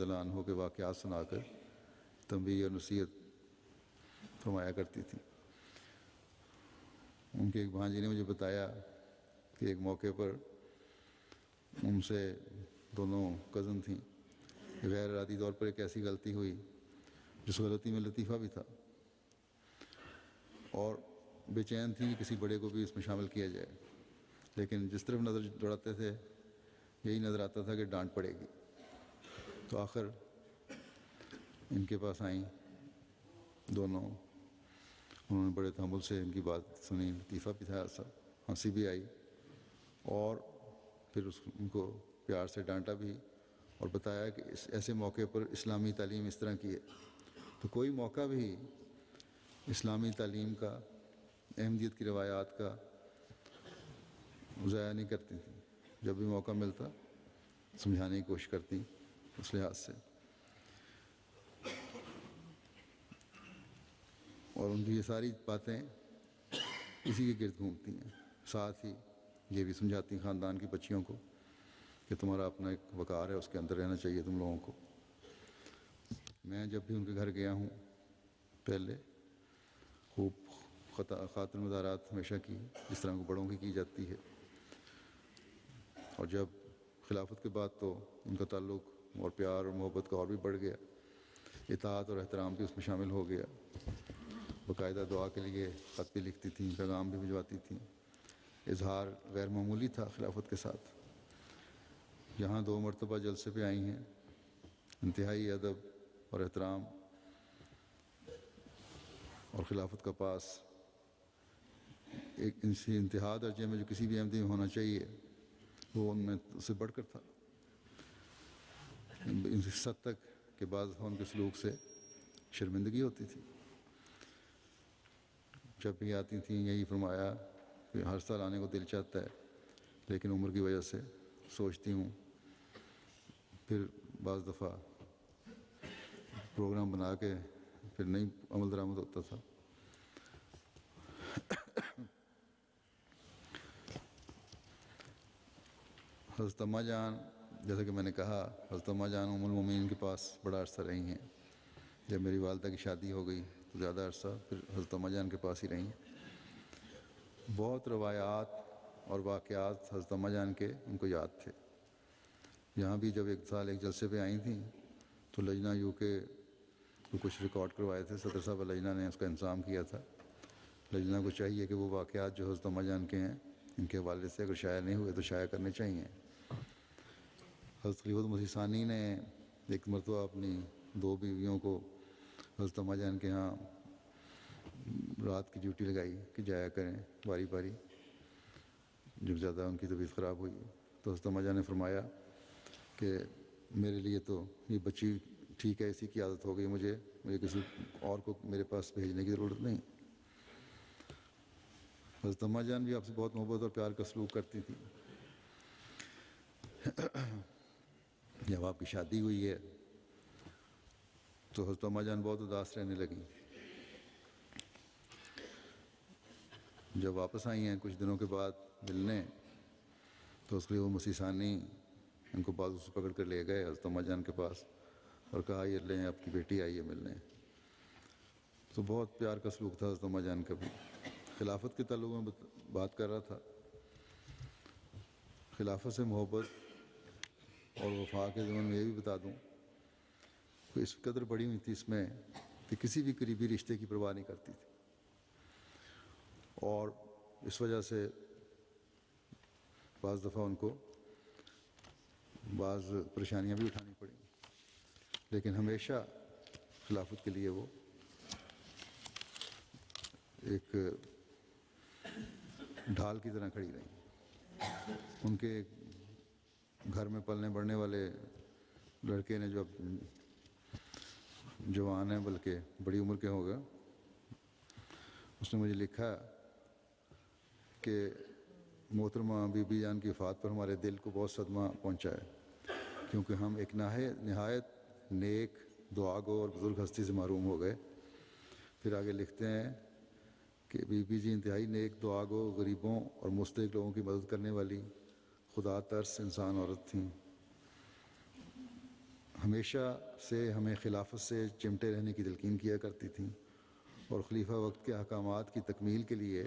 رضی اللہ عنہ کے واقعات سنا کر تنبیہ اور نصیحت فرمایا کرتی تھی۔ ان کے ایک بھانجی نے مجھے بتایا کہ ایک موقع پر ان سے دونوں کزن تھیں، غیر ارادی طور پر ایک ایسی غلطی ہوئی جس غلطی میں لطیفہ بھی تھا، اور بے چین تھی کہ کسی بڑے کو بھی اس میں شامل کیا جائے، لیکن جس طرف نظر دوڑاتے تھے یہی نظر آتا تھا کہ ڈانٹ پڑے گی۔ تو آخر ان کے پاس آئیں دونوں، انہوں نے بڑے تحمل سے ان کی بات سنی، لطیفہ بھی تھا، ہنسی بھی آئی، اور پھر ان کو پیار سے ڈانٹا بھی اور بتایا کہ اس ایسے موقع پر اسلامی تعلیم اس طرح کی ہے۔ تو کوئی موقع بھی اسلامی تعلیم کا، احمدیت کی روایات کا ضائع نہیں کرتی تھیں، جب بھی موقع ملتا سمجھانے کی کوشش کرتی اس لحاظ سے، اور ان کی یہ ساری باتیں اسی کے گرد گھومتی ہیں۔ ساتھ ہی یہ بھی سمجھاتی ہیں خاندان کی بچیوں کو کہ تمہارا اپنا ایک وقار ہے، اس کے اندر رہنا چاہیے تم لوگوں کو۔ میں جب بھی ان کے گھر گیا ہوں پہلے خوب خاطر مدارات ہمیشہ کی، جس طرح کو بڑوں کی جاتی ہے، اور جب خلافت کے بعد تو ان کا تعلق اور پیار اور محبت کا اور بھی بڑھ گیا، اطاعت اور احترام بھی اس میں شامل ہو گیا۔ باقاعدہ دعا کے لیے خط بھی لکھتی تھیں، پیغام بھی بھجواتی تھیں، اظہار غیر معمولی تھا خلافت کے ساتھ۔ یہاں 2 مرتبہ جلسے پہ آئی ہیں، انتہائی ادب اور احترام اور خلافت کا پاس ایک انتہا درجے میں جو کسی بھی احمدی میں ہونا چاہیے وہ ان میں اس سے بڑھ کر تھا، اس حد تک کہ بعض ان کے سلوک سے شرمندگی ہوتی تھی۔ جب بھی آتی تھیں یہی فرمایا کہ ہر سال آنے کو دل چاہتا ہے، لیکن عمر کی وجہ سے سوچتی ہوں، پھر بعض دفعہ پروگرام بنا کے پھر نہیں عمل درآمد ہوتا تھا۔ حضرت اماں جان، جیسا کہ میں نے کہا، حضرت اماں جان ام المومنین کے پاس بڑا عرصہ رہی ہیں۔ جب میری والدہ کی شادی ہو گئی تو زیادہ عرصہ پھر حضرت اماں جان کے پاس ہی رہی ہیں۔ بہت روایات اور واقعات حضرت اماں جان کے ان کو یاد تھے۔ یہاں بھی جب ایک سال ایک جلسے پہ آئی تھیں تو لجنہ یو کے کو کچھ ریکارڈ کروائے تھے، صدر صاحب لجنہ نے اس کا انتظام کیا تھا۔ لجنہ کو چاہیے کہ وہ واقعات جو حضرت اماں جان کے ہیں ان کے حوالے سے اگر شائع نہیں ہوئے تو شائع کرنے چاہیے۔ حضرت خلیفۃ مسیح ثانی نے ایک مرتبہ اپنی 2 بیویوں کو حضرت اماں جان کے ہاں رات کی ڈیوٹی لگائی کہ جایا کریں باری باری، جب زیادہ ان کی طبیعت خراب ہوئی تو حضرت اماں جان نے فرمایا کہ میرے لیے تو یہ بچی ٹھیک ہے، اسی کی عادت ہو گئی، مجھے کسی اور کو میرے پاس بھیجنے کی ضرورت نہیں۔ حضرت اماں جان بھی آپ سے بہت محبت اور پیار کا سلوک کرتی تھیں۔ جب آپ کی شادی ہوئی ہے تو حضرت اماں جان بہت اداس رہنے لگیں۔ جب واپس آئی ہیں کچھ دنوں کے بعد ملنے تو اس لیے وہ مسیح ثانی ان کو بازو سے پکڑ کر لے گئے حضرت اماں جان کے پاس اور کہا یہ لیں آپ کی بیٹی آئی ہے ملنے۔ تو بہت پیار کا سلوک تھا حضرت اماں جان کا بھی۔ خلافت کے تعلق میں بات کر رہا تھا، خلافت سے محبت اور وفا کے ضمن میں یہ بھی بتا دوں کہ اس قدر بڑی ہوئی تھی اس میں کہ کسی بھی قریبی رشتے کی پرواہ نہیں کرتی تھی، اور اس وجہ سے بعض دفعہ ان کو بعض پریشانیاں بھی اٹھانی پڑیں، لیکن ہمیشہ خلافت کے لیے وہ ایک ڈھال کی طرح کھڑی رہیں۔ ان کے گھر میں پلنے بڑھنے والے لڑکے نے جو اب جوان ہیں بلکہ بڑی عمر کے ہو گئے، اس نے مجھے لکھا کہ محترمہ بی بی جان کی وفات پر ہمارے دل کو بہت صدمہ پہنچا ہے، کیونکہ ہم ایک نہایت نیک، دعا گو اور بزرگ ہستی سے محروم ہو گئے۔ پھر آگے لکھتے ہیں کہ بی بی جی انتہائی نیک، دعا گو، غریبوں اور مستحق لوگوں کی مدد کرنے والی خدا ترس انسان عورت تھیں۔ ہمیشہ سے ہمیں خلافت سے چمٹے رہنے کی تلقین کیا کرتی تھیں اور خلیفہ وقت کے احکامات کی تکمیل کے لیے